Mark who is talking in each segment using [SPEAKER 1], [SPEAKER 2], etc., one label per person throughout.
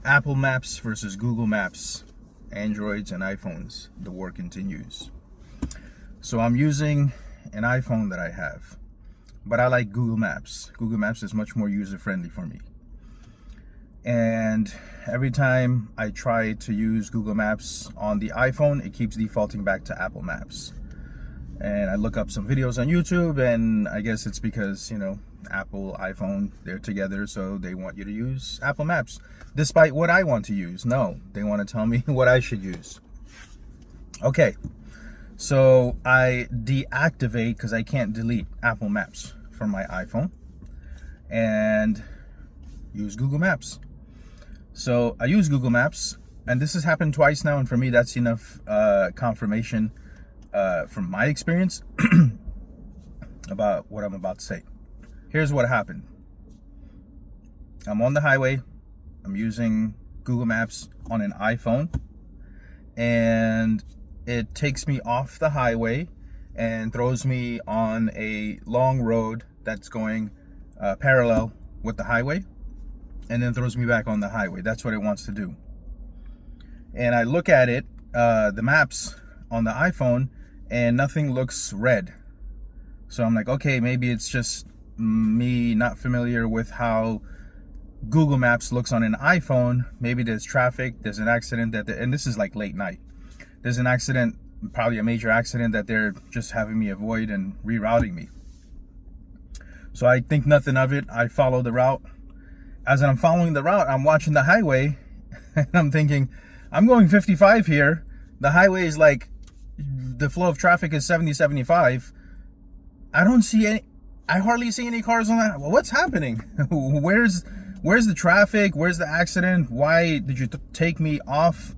[SPEAKER 1] Apple Maps versus Google Maps, Androids and iPhones. The war continues. So I'm using an iPhone that I have, but I like Google Maps. Google Maps is much more user-friendly for me. And every time I try to use Google Maps on the iPhone, it keeps defaulting back to Apple Maps. And I look up some videos on YouTube, and I guess it's because, you know, Apple, iPhone, they're together, so they want you to use Apple Maps, despite what I want to use. No, they want to tell me what I should use. Okay, so I deactivate, because I can't delete Apple Maps from my iPhone, and use Google Maps. So I use Google Maps, and this has happened twice now, and for me that's enough confirmation from my experience about what I'm about to say. Here's what happened. I'm on the highway. I'm using Google Maps on an iPhone, and it takes me off the highway and throws me on a long road that's going parallel with the highway, and then throws me back on the highway. That's what it wants to do. And I look at it, the maps on the iPhone, and nothing looks red. So I'm like, okay, maybe it's just me not familiar with how Google Maps looks on an iPhone. Maybe there's traffic, there's an accident and this is like late night. There's an accident, probably a major accident, that they're just having me avoid and rerouting me. So I think nothing of it. I follow the route. As I'm following the route, I'm watching the highway and I'm thinking, I'm going 55 here. The highway is like, the flow of traffic is 70, 75. I hardly see any cars on that. Well, what's happening? Where's the traffic? Where's the accident? Why did you take me off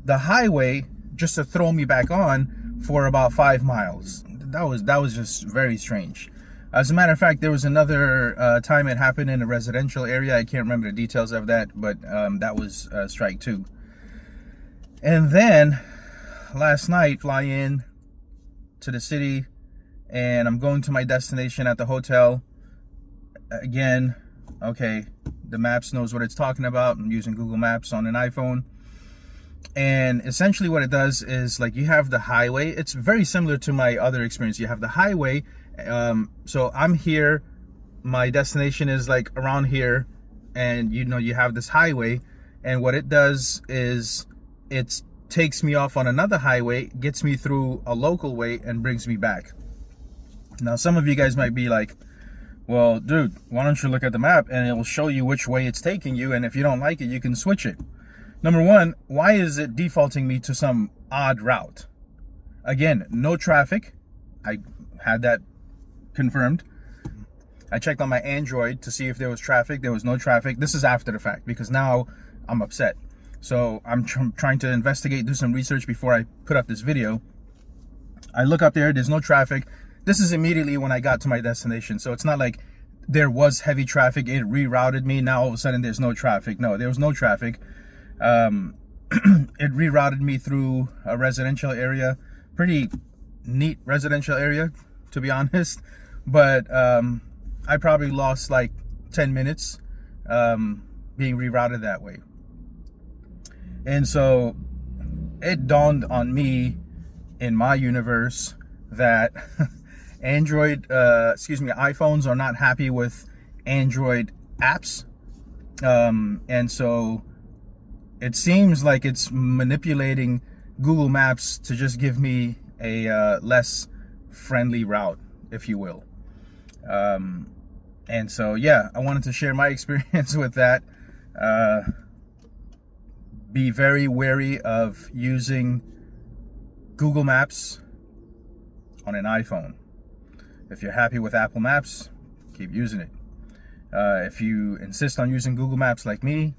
[SPEAKER 1] the highway just to throw me back on for about 5 miles? That was just very strange. As a matter of fact, there was another time it happened in a residential area. I can't remember the details of that, but that was strike 2. And then last night, fly in to the city, and I'm going to my destination at the hotel. Again, okay, the maps knows what it's talking about. I'm using Google Maps on an iPhone. And essentially what it does is, like, you have the highway. It's very similar to my other experience. You have the highway. So I'm here. My destination is like around here. And, you know, you have this highway. And what it does is it takes me off on another highway, gets me through a local way, and brings me back. Now, some of you guys might be like, well, dude, why don't you look at the map and it'll show you which way it's taking you, and if you don't like it, you can switch it. Number one, why is it defaulting me to some odd route? Again, no traffic. I had that confirmed. I checked on my Android to see if there was traffic. There was no traffic. This is after the fact, because now I'm upset. So I'm trying to investigate, do some research before I put up this video. I look up there, there's no traffic. This is immediately when I got to my destination. So it's not like there was heavy traffic, it rerouted me, now all of a sudden there's no traffic. No, there was no traffic. It rerouted me through a residential area. Pretty neat residential area, to be honest. But I probably lost like 10 minutes being rerouted that way. And so it dawned on me in my universe that iPhones are not happy with Android apps. And so it seems like it's manipulating Google Maps to just give me a less friendly route, if you will. And so, yeah, I wanted to share my experience with that. Be very wary of using Google Maps on an iPhone. If you're happy with Apple Maps, keep using it. If you insist on using Google Maps like me,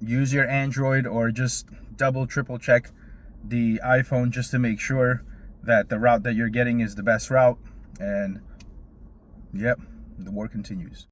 [SPEAKER 1] use your Android, or just double, triple check the iPhone just to make sure that the route that you're getting is the best route. And yep, the war continues.